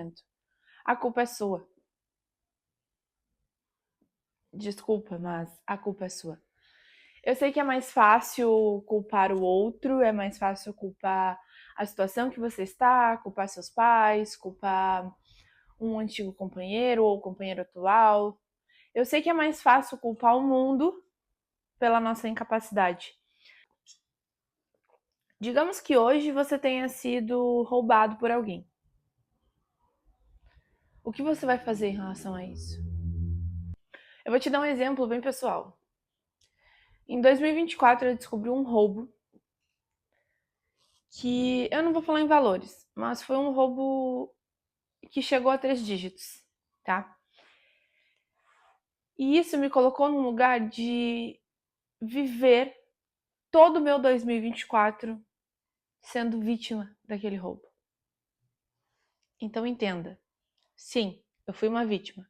acontecimento. A culpa é sua. Desculpa, mas a culpa é sua. Eu sei que é mais fácil culpar o outro, é mais fácil culpar a situação que você está, culpar seus pais, culpar um antigo companheiro ou companheiro atual. Eu sei que é mais fácil culpar o mundo pela nossa incapacidade. Digamos que hoje você tenha sido roubado por alguém. O que você vai fazer em relação a isso? Eu vou te dar um exemplo bem pessoal. Em 2024 eu descobri um roubo que eu não vou falar em valores, mas foi um roubo que chegou a 3 dígitos, tá? E isso me colocou num lugar de viver todo o meu 2024 sendo vítima daquele roubo. Então entenda, sim, eu fui uma vítima.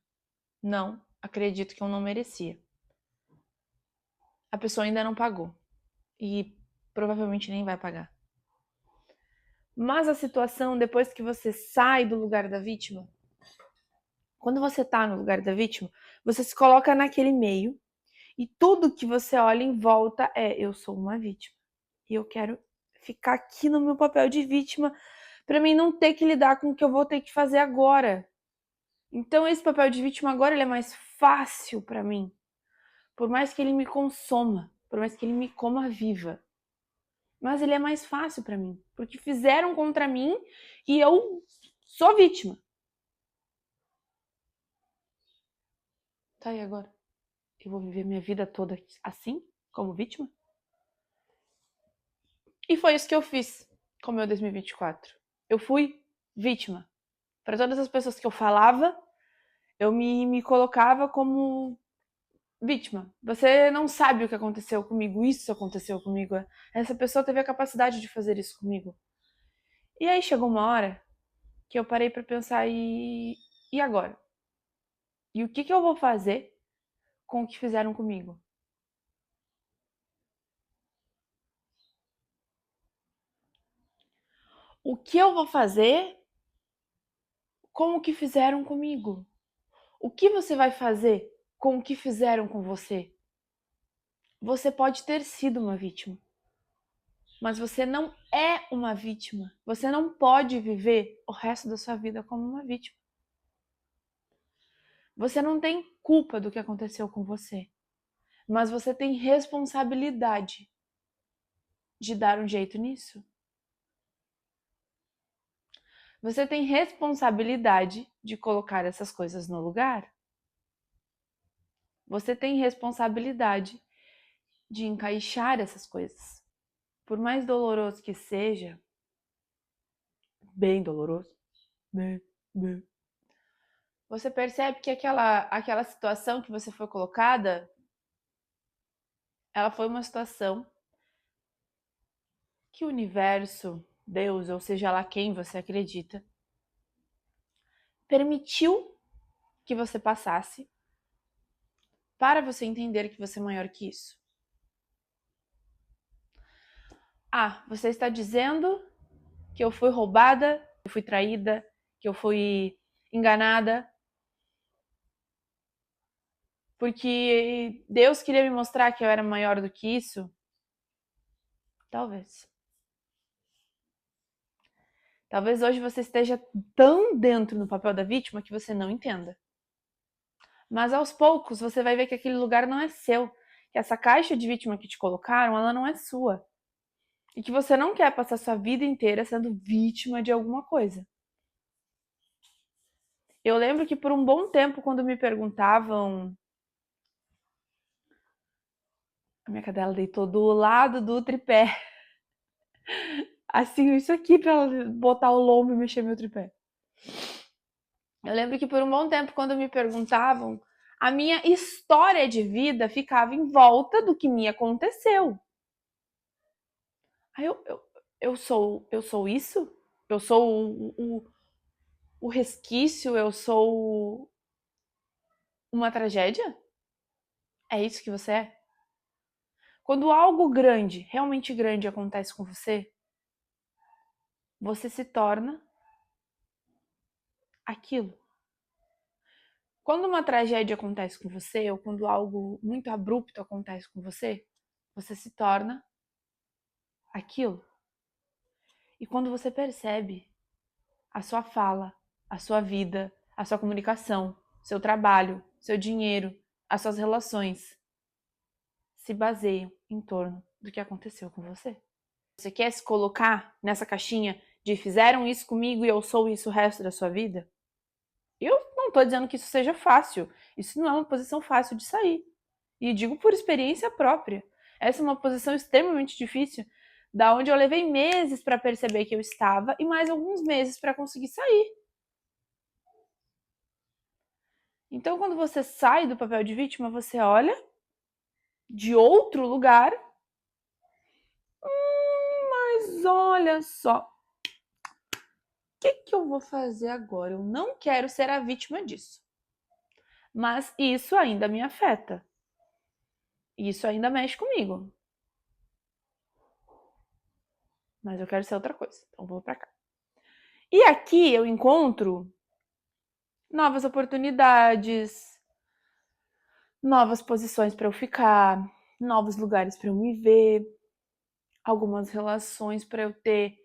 Não, acredito que eu não merecia. A pessoa ainda não pagou e provavelmente nem vai pagar. Mas a situação, depois que você sai do lugar da vítima, quando você tá no lugar da vítima, você se coloca naquele meio e tudo que você olha em volta é: eu sou uma vítima e eu quero ficar aqui no meu papel de vítima para mim não ter que lidar com o que eu vou ter que fazer agora. Então esse papel de vítima agora ele é mais fácil para mim, por mais que ele me consoma, por mais que ele me coma viva. Mas ele é mais fácil para mim, porque fizeram contra mim e eu sou vítima. Tá, e agora? Eu vou viver minha vida toda assim, como vítima? E foi isso que eu fiz com o meu 2024. Eu fui vítima. Para todas as pessoas que eu falava, eu me colocava como vítima. Você não sabe o que aconteceu comigo, isso aconteceu comigo. Essa pessoa teve a capacidade de fazer isso comigo. E aí chegou uma hora que eu parei para pensar e agora? E o que eu vou fazer com o que fizeram comigo? O que eu vou fazer com o que fizeram comigo? O que você vai fazer com o que fizeram com você? Você pode ter sido uma vítima, mas você não é uma vítima. Você não pode viver o resto da sua vida como uma vítima. Você não tem culpa do que aconteceu com você, mas você tem responsabilidade de dar um jeito nisso. Você tem responsabilidade de colocar essas coisas no lugar. Você tem responsabilidade de encaixar essas coisas. Por mais doloroso que seja, bem doloroso, bem, bem, você percebe que aquela situação que você foi colocada, ela foi uma situação que o universo, Deus, ou seja lá quem você acredita, permitiu que você passasse para você entender que você é maior que isso. Ah, você está dizendo que eu fui roubada, que eu fui traída, que eu fui enganada, porque Deus queria me mostrar que eu era maior do que isso? Talvez. Talvez hoje você esteja tão dentro no papel da vítima que você não entenda. Mas aos poucos você vai ver que aquele lugar não é seu, que essa caixa de vítima que te colocaram, ela não é sua. E que você não quer passar sua vida inteira sendo vítima de alguma coisa. Eu lembro que por um bom tempo, quando me perguntavam, a minha cadela deitou do lado do tripé. Assim, isso aqui pra ela botar o lombo e mexer meu tripé. Eu lembro que por um bom tempo, quando me perguntavam, a minha história de vida ficava em volta do que me aconteceu. Aí eu sou isso? Eu sou o resquício? Eu sou uma tragédia? É isso que você é? Quando algo grande, realmente grande, acontece com você, você se torna aquilo. Quando uma tragédia acontece com você, ou quando algo muito abrupto acontece com você, você se torna aquilo. E quando você percebe, a sua fala, a sua vida, a sua comunicação, seu trabalho, seu dinheiro, as suas relações se baseiam em torno do que aconteceu com você. Você quer se colocar nessa caixinha de fizeram isso comigo e eu sou isso o resto da sua vida? Eu não estou dizendo que isso seja fácil. Isso não é uma posição fácil de sair. E digo por experiência própria. Essa é uma posição extremamente difícil, da onde eu levei meses para perceber que eu estava e mais alguns meses para conseguir sair. Então, quando você sai do papel de vítima, você olha de outro lugar. Mas olha só, o que eu vou fazer agora? Eu não quero ser a vítima disso. Mas isso ainda me afeta. Isso ainda mexe comigo. Mas eu quero ser outra coisa. Então vou pra cá. E aqui eu encontro novas oportunidades, novas posições para eu ficar, novos lugares para eu me ver, algumas relações para eu ter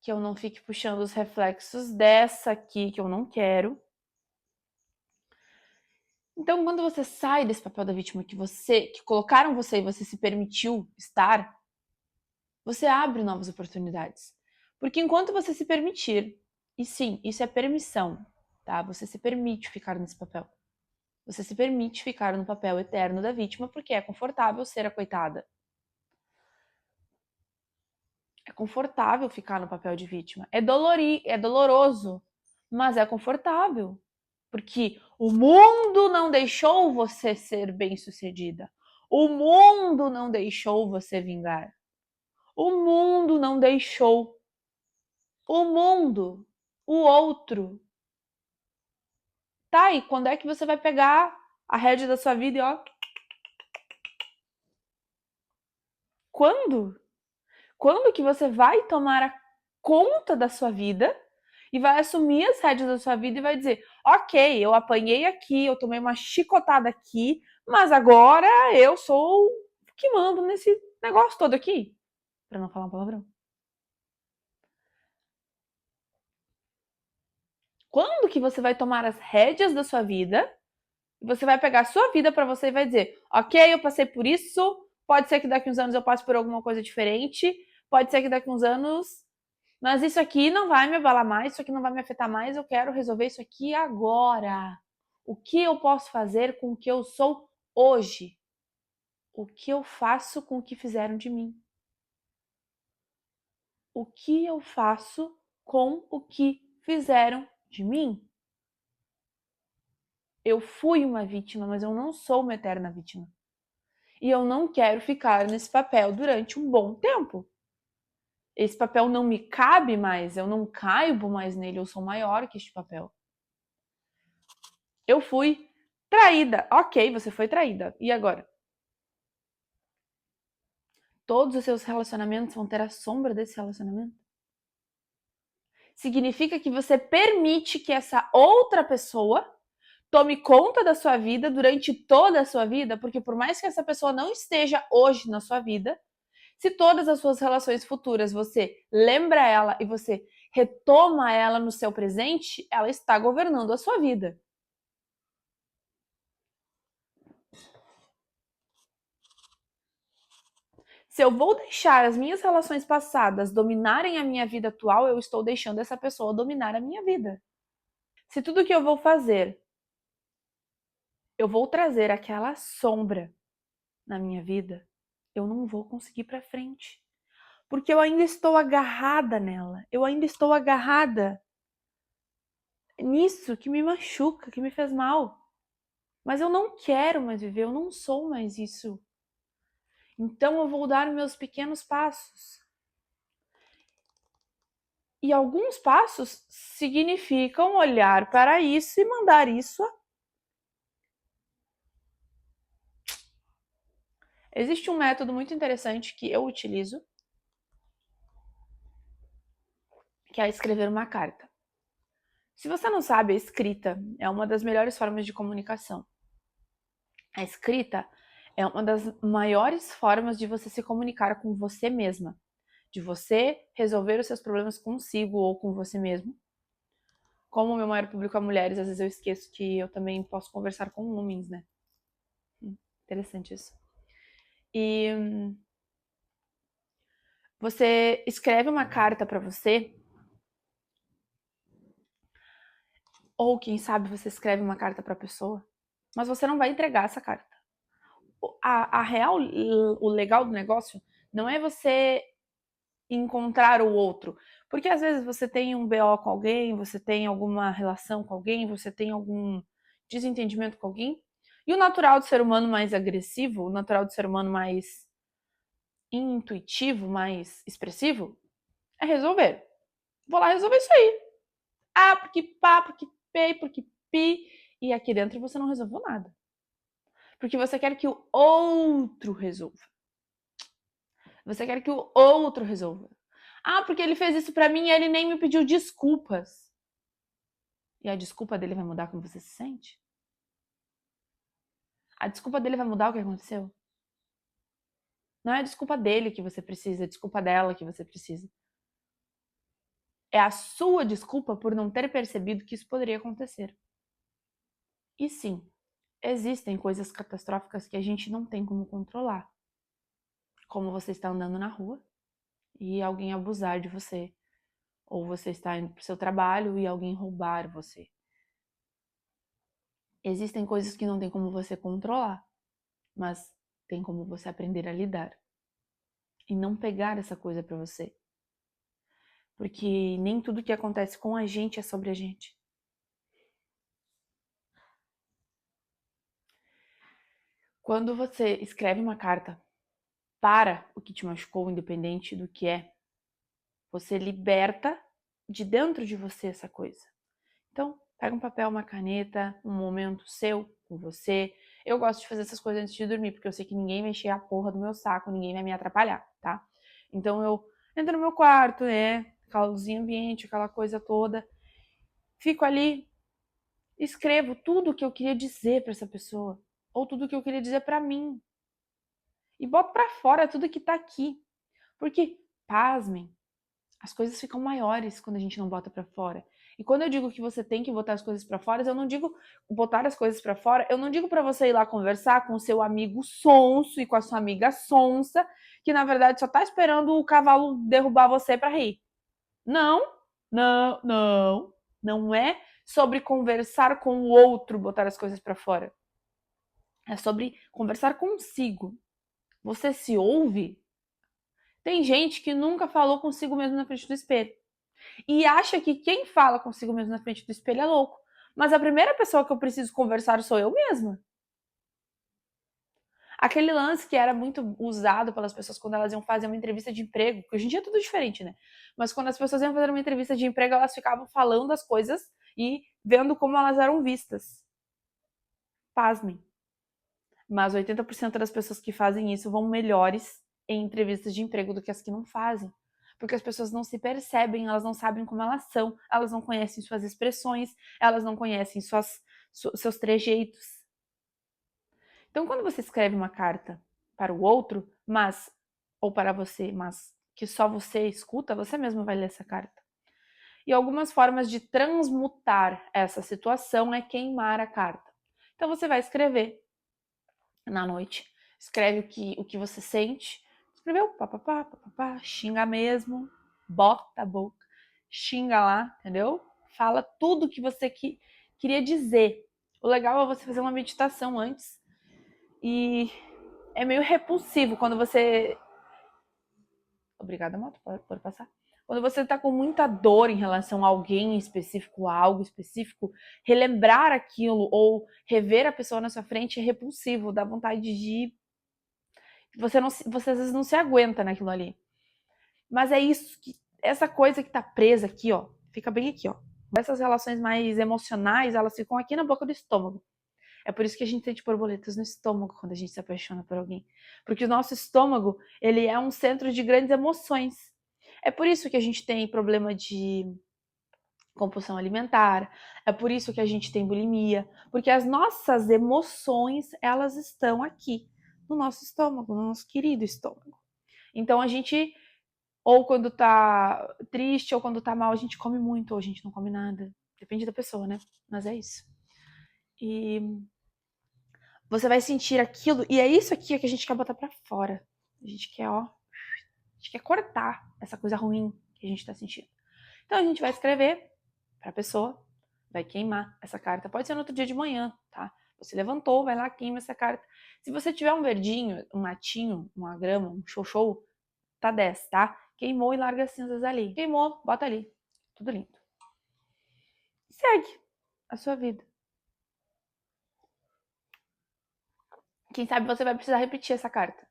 que eu não fique puxando os reflexos dessa aqui que eu não quero. Então, quando você sai desse papel da vítima que colocaram você e você se permitiu estar, você abre novas oportunidades. Porque enquanto você se permitir, e sim, isso é permissão, tá? Você se permite ficar nesse papel. Você se permite ficar no papel eterno da vítima porque é confortável ser a coitada. É confortável ficar no papel de vítima. É doloroso, mas é confortável. Porque o mundo não deixou você ser bem-sucedida. O mundo não deixou você vingar. O mundo não deixou. O mundo, o outro. Tá, e quando é que você vai pegar a rédea da sua vida e ó. Quando? Quando que você vai tomar a conta da sua vida e vai assumir as rédeas da sua vida e vai dizer: ok, eu apanhei aqui, eu tomei uma chicotada aqui, mas agora eu sou o que mando nesse negócio todo aqui. Pra não falar um palavrão. Quando que você vai tomar as rédeas da sua vida? Você vai pegar a sua vida pra você e vai dizer: ok, eu passei por isso, pode ser que daqui uns anos eu passe por alguma coisa diferente, pode ser que daqui uns anos. Mas isso aqui não vai me abalar mais, isso aqui não vai me afetar mais, eu quero resolver isso aqui agora. O que eu posso fazer com o que eu sou hoje? O que eu faço com o que fizeram de mim? O que eu faço com o que fizeram de mim? Eu fui uma vítima, mas eu não sou uma eterna vítima. E eu não quero ficar nesse papel durante um bom tempo. Esse papel não me cabe mais, eu não caibo mais nele, eu sou maior que este papel. Eu fui traída. Ok, você foi traída. E agora? Todos os seus relacionamentos vão ter a sombra desse relacionamento? Significa que você permite que essa outra pessoa tome conta da sua vida durante toda a sua vida, porque por mais que essa pessoa não esteja hoje na sua vida, se todas as suas relações futuras você lembra ela e você retoma ela no seu presente, ela está governando a sua vida. Se eu vou deixar as minhas relações passadas dominarem a minha vida atual, eu estou deixando essa pessoa dominar a minha vida. Se tudo que eu vou fazer, eu vou trazer aquela sombra na minha vida, eu não vou conseguir para frente. Porque eu ainda estou agarrada nela. Eu ainda estou agarrada nisso que me machuca, que me fez mal. Mas eu não quero mais viver, eu não sou mais isso. Então eu vou dar meus pequenos passos. E alguns passos significam olhar para isso e mandar isso. Existe um método muito interessante que eu utilizo, que é escrever uma carta. Se você não sabe, a escrita é uma das melhores formas de comunicação. A escrita é uma das maiores formas de você se comunicar com você mesma, de você resolver os seus problemas consigo ou com você mesmo. Como o meu maior público é mulheres, às vezes eu esqueço que eu também posso conversar com homens, né? Interessante isso. E você escreve uma carta para você, ou quem sabe você escreve uma carta para a pessoa, mas você não vai entregar essa carta. A real, o legal do negócio não é você encontrar o outro, porque às vezes você tem um BO com alguém, você tem alguma relação com alguém, você tem algum desentendimento com alguém, e o natural do ser humano mais agressivo, o natural do ser humano mais intuitivo, mais expressivo, é resolver. Vou lá resolver isso aí. Ah, porque pá, porque pei, porque pi. E aqui dentro você não resolveu nada. Porque você quer que o outro resolva. Você quer que o outro resolva. Ah, porque ele fez isso pra mim e ele nem me pediu desculpas. E a desculpa dele vai mudar como você se sente? A desculpa dele vai mudar o que aconteceu? Não é a desculpa dele que você precisa, é a desculpa dela que você precisa. É a sua desculpa por não ter percebido que isso poderia acontecer. E sim, existem coisas catastróficas que a gente não tem como controlar. Como você está andando na rua e alguém abusar de você. Ou você está indo para o seu trabalho e alguém roubar você. Existem coisas que não tem como você controlar, mas tem como você aprender a lidar. E não pegar essa coisa para você. Porque nem tudo que acontece com a gente é sobre a gente. Quando você escreve uma carta para o que te machucou, independente do que é, você liberta de dentro de você essa coisa. Então, pega um papel, uma caneta, um momento seu, com você. Eu gosto de fazer essas coisas antes de dormir, porque eu sei que ninguém vai encher a porra do meu saco, ninguém vai me atrapalhar, tá? Então eu entro no meu quarto, né? Aquela luzinha ambiente, aquela coisa toda. Fico ali, escrevo tudo o que eu queria dizer para essa pessoa, ou tudo o que eu queria dizer para mim. E boto para fora tudo que tá aqui. Porque, pasmem, as coisas ficam maiores quando a gente não bota para fora. E quando eu digo que você tem que botar as coisas para fora, eu não digo botar as coisas para fora, eu não digo para você ir lá conversar com o seu amigo sonso e com a sua amiga sonsa, que na verdade só tá esperando o cavalo derrubar você para rir. Não, não, não. Não é sobre conversar com o outro, botar as coisas para fora. É sobre conversar consigo. Você se ouve? Tem gente que nunca falou consigo mesmo na frente do espelho. E acha que quem fala consigo mesmo na frente do espelho é louco. Mas a primeira pessoa que eu preciso conversar sou eu mesma. Aquele lance que era muito usado pelas pessoas quando elas iam fazer uma entrevista de emprego, que hoje em dia é tudo diferente, né? Mas quando as pessoas iam fazer uma entrevista de emprego, elas ficavam falando as coisas e vendo como elas eram vistas. Pasmem. Mas 80% das pessoas que fazem isso vão melhores em entrevistas de emprego do que as que não fazem. Porque as pessoas não se percebem, elas não sabem como elas são, elas não conhecem suas expressões, elas não conhecem seus trejeitos. Então, quando você escreve uma carta para o outro, mas ou para você, mas que só você escuta, você mesmo vai ler essa carta. E algumas formas de transmutar essa situação é queimar a carta. Então, você vai escrever na noite, escreve o que você sente, escreveu, papapá, papapá, xinga mesmo, bota a boca, xinga lá, entendeu? Fala tudo que você queria dizer. O legal é você fazer uma meditação antes e é meio repulsivo quando você... Obrigada, moto, pode passar. Quando você tá com muita dor em relação a alguém específico, a algo específico, relembrar aquilo ou rever a pessoa na sua frente é repulsivo, dá vontade de... Você às vezes não se aguenta naquilo ali. Mas é isso, essa coisa que tá presa aqui, ó, fica bem aqui, ó. Essas relações mais emocionais, elas ficam aqui na boca do estômago. É por isso que a gente sente borboletas no estômago quando a gente se apaixona por alguém. Porque o nosso estômago, ele é um centro de grandes emoções. É por isso que a gente tem problema de compulsão alimentar, é por isso que a gente tem bulimia, porque as nossas emoções, elas estão aqui, no nosso estômago, no nosso querido estômago. Então a gente, ou quando tá triste, ou quando tá mal, a gente come muito, ou a gente não come nada. Depende da pessoa, né? Mas é isso. E você vai sentir aquilo, e é isso aqui que a gente quer botar pra fora. A gente quer, ó, a gente quer cortar essa coisa ruim que a gente tá sentindo. Então a gente vai escrever pra pessoa, vai queimar essa carta. Pode ser no outro dia de manhã, tá? Você levantou, vai lá, queima essa carta. Se você tiver um verdinho, um matinho, uma grama, um xoxou, tá 10, tá? Queimou e larga as cinzas ali. Queimou, bota ali. Tudo lindo. Segue a sua vida. Quem sabe você vai precisar repetir essa carta.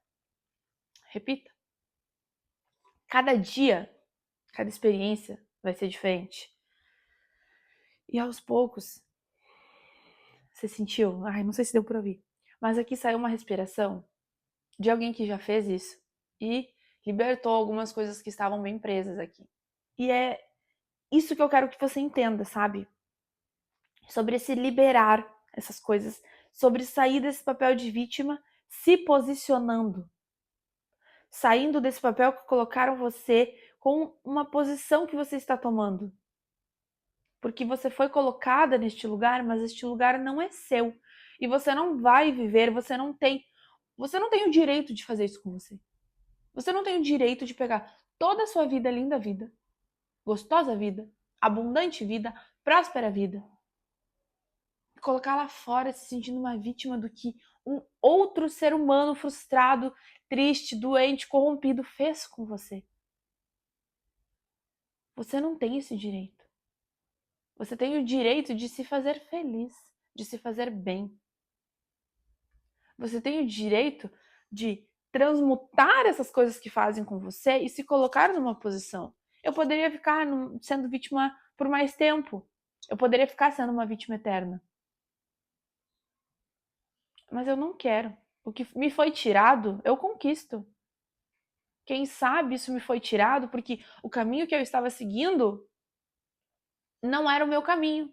Repita. Cada dia, cada experiência vai ser diferente. E aos poucos, você sentiu, ai, não sei se deu pra ouvir, mas aqui saiu uma respiração de alguém que já fez isso e libertou algumas coisas que estavam bem presas aqui. E é isso que eu quero que você entenda, sabe? Sobre se liberar essas coisas, sobre sair desse papel de vítima, se posicionando. Saindo desse papel que colocaram você com uma posição que você está tomando. Porque você foi colocada neste lugar, mas este lugar não é seu. E você não vai viver, você não tem o direito de fazer isso com você. Você não tem o direito de pegar toda a sua vida, linda vida, gostosa vida, abundante vida, próspera vida, e colocar lá fora se sentindo uma vítima do que um outro ser humano frustrado, triste, doente, corrompido fez com você. Você não tem esse direito. Você tem o direito de se fazer feliz, de se fazer bem. Você tem o direito de transmutar essas coisas que fazem com você e se colocar numa posição. Eu poderia ficar sendo vítima por mais tempo. Eu poderia ficar sendo uma vítima eterna. Mas eu não quero. O que me foi tirado, eu conquisto. Quem sabe isso me foi tirado porque o caminho que eu estava seguindo não era o meu caminho.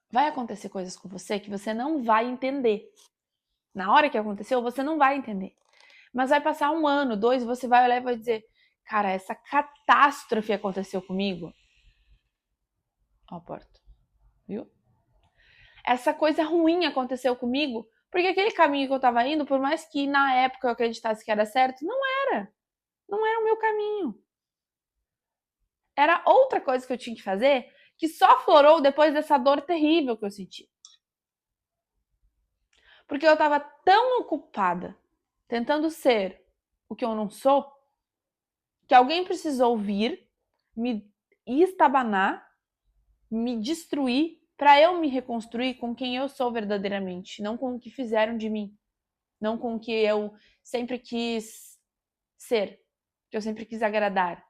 Vai acontecer coisas com você que você não vai entender. Na hora que aconteceu, você não vai entender. Mas vai passar 1 ano, 2, e você vai olhar e vai dizer: cara, essa catástrofe aconteceu comigo. Ó a porta, viu? Essa coisa ruim aconteceu comigo porque aquele caminho que eu tava indo, por mais que na época eu acreditasse que era certo, não era. Não era o meu caminho. Era outra coisa que eu tinha que fazer que só florou depois dessa dor terrível que eu senti. Porque eu tava tão ocupada tentando ser o que eu não sou, que alguém precisou vir, me estabanar, me destruir, para eu me reconstruir com quem eu sou verdadeiramente, não com o que fizeram de mim, não com o que eu sempre quis ser, que eu sempre quis agradar.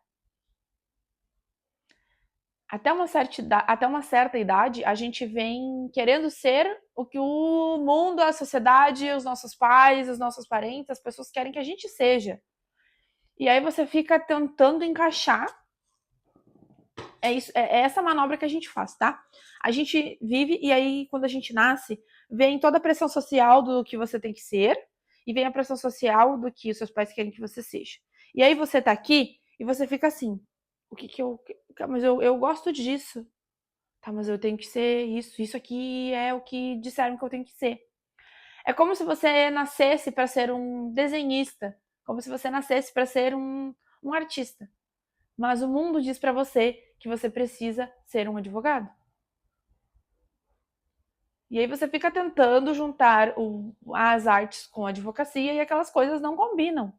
Até uma certa idade, a gente vem querendo ser o que o mundo, a sociedade, os nossos pais, os nossos parentes, as pessoas querem que a gente seja. E aí você fica tentando encaixar. É essa manobra que a gente faz, tá? A gente vive e aí, quando a gente nasce, vem toda a pressão social do que você tem que ser e vem a pressão social do que os seus pais querem que você seja. E aí você tá aqui e você fica assim: o que que eu. Mas eu gosto disso. Tá, mas eu tenho que ser isso. Isso aqui é o que disseram que eu tenho que ser. É como se você nascesse para ser um desenhista, como se você nascesse para ser um artista. Mas o mundo diz para você que você precisa ser um advogado. E aí você fica tentando juntar as artes com a advocacia e aquelas coisas não combinam.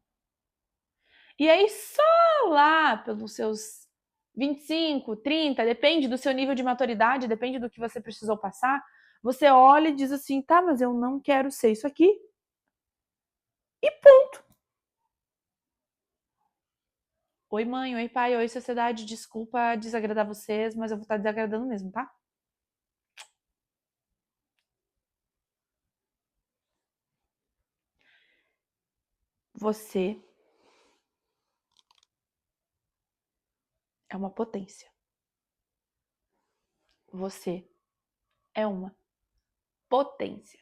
E aí só lá pelos seus 25, 30, depende do seu nível de maturidade, depende do que você precisou passar, você olha e diz assim: tá, mas eu não quero ser isso aqui. E ponto. Oi, mãe, oi, pai, oi, sociedade, desculpa desagradar vocês, mas eu vou estar desagradando mesmo, tá? Você é uma potência. Você é uma potência.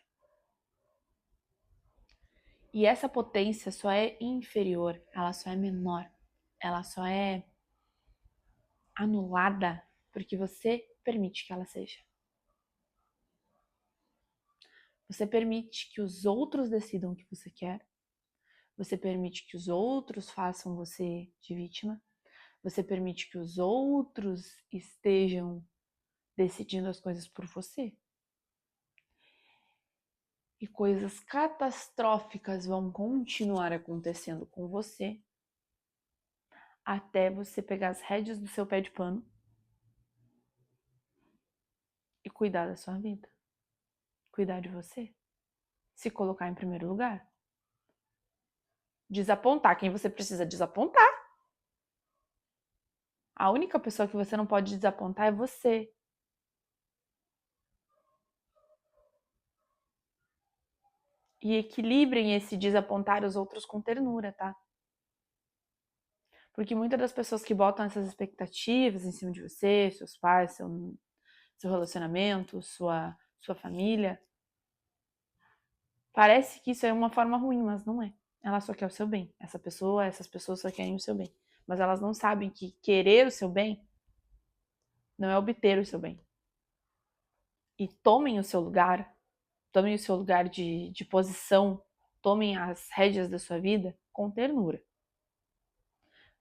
E essa potência só é inferior, ela só é menor, ela só é anulada porque você permite que ela seja. Você permite que os outros decidam o que você quer. Você permite que os outros façam você de vítima. Você permite que os outros estejam decidindo as coisas por você. E coisas catastróficas vão continuar acontecendo com você até você pegar as rédeas do seu pé de pano e cuidar da sua vida. Cuidar de você. Se colocar em primeiro lugar. Desapontar quem você precisa desapontar. A única pessoa que você não pode desapontar é você. E equilibrem esse desapontar os outros com ternura, tá? Porque muitas das pessoas que botam essas expectativas em cima de você, seus pais, seu relacionamento, sua família, parece que isso é uma forma ruim, mas não é. Ela só quer o seu bem. Essas pessoas só querem o seu bem. Mas elas não sabem que querer o seu bem não é obter o seu bem. E tomem o seu lugar de posição, tomem as rédeas da sua vida com ternura.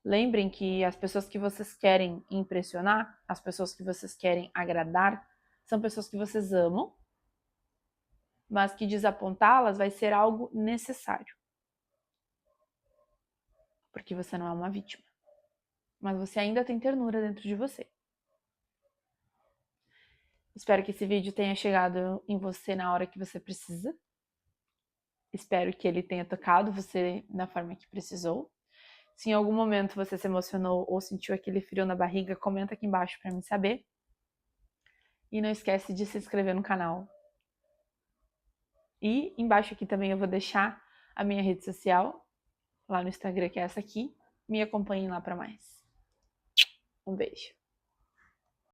Lembrem que as pessoas que vocês querem impressionar, as pessoas que vocês querem agradar, são pessoas que vocês amam, mas que desapontá-las vai ser algo necessário. Porque você não é uma vítima. Mas você ainda tem ternura dentro de você. Espero que esse vídeo tenha chegado em você na hora que você precisa. Espero que ele tenha tocado você da forma que precisou. Se em algum momento você se emocionou ou sentiu aquele frio na barriga, comenta aqui embaixo para mim saber. E não esquece de se inscrever no canal. E embaixo aqui também eu vou deixar a minha rede social, lá no Instagram, que é essa aqui. Me acompanhem lá para mais. Um beijo.